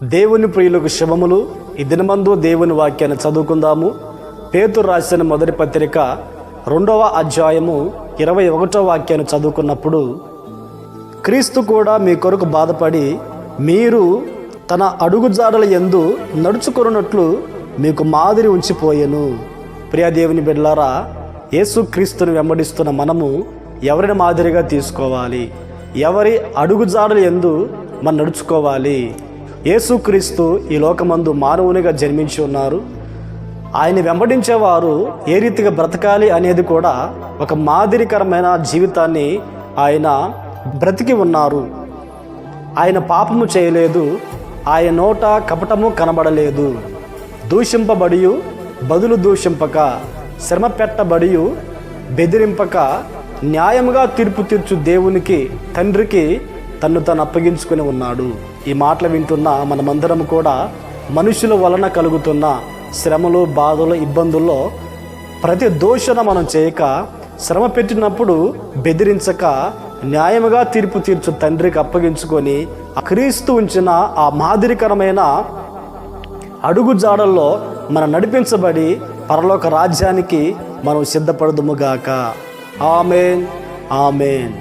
దేవుని ప్రియులకు శుభములు. ఈ దినమందు దేవుని వాక్యాన్ని చదువుకుందాము. పేతురు రాసిన మొదటి పత్రిక 2వ అధ్యాయము 21వ వాక్యాన్ని చదువుకున్నప్పుడు, క్రీస్తు కూడా మీ కొరకు బాధపడి మీరు తన అడుగుజాడల యందు నడుచుకొనున్నట్లు మీకు మాదిరి ఉంచిపోయెను. ప్రియ దేవుని బిడ్డలారా, యేసు క్రీస్తుని వెంబడిస్తున్న మనము ఎవరిని మాదిరిగా తీసుకోవాలి? ఎవరి అడుగుజాడల యందు మనం నడుచుకోవాలి? యేసుక్రీస్తు ఈ లోకమందు మానవునిగా జన్మించి ఉన్నారు. ఆయన వెంబడించేవారు ఏ రీతిగా బ్రతకాలి అనేది కూడా ఒక మాదిరికరమైన జీవితాన్ని ఆయన బ్రతికి ఉన్నారు. ఆయన పాపము చేయలేదు, ఆయన నోట కపటము కనబడలేదు. దూషింపబడియు బదులు దూషింపక, శ్రమ పెట్టబడియు బెదిరింపక, న్యాయముగా తీర్పు తీర్చు దేవునికి తండ్రికి తన్ను తాను అప్పగించుకుని ఉన్నాడు. ఈ మాటలు వింటున్న మనమందరం కూడా మనుషుల వలన కలుగుతున్న శ్రమలు, బాధలు, ఇబ్బందుల్లో ప్రతి దోషణ మనం చేయక, శ్రమ పెట్టినప్పుడు బెదిరించక, న్యాయముగా తీర్పు తీర్చు తండ్రికి అప్పగించుకొని క్రీస్తు ఉంచిన ఆ మాదిరికరమైన అడుగుజాడల్లో మనం నడిపించబడి పరలోక రాజ్యానికి మనం సిద్ధపడదుముగాక. ఆమేన్, ఆమేన్.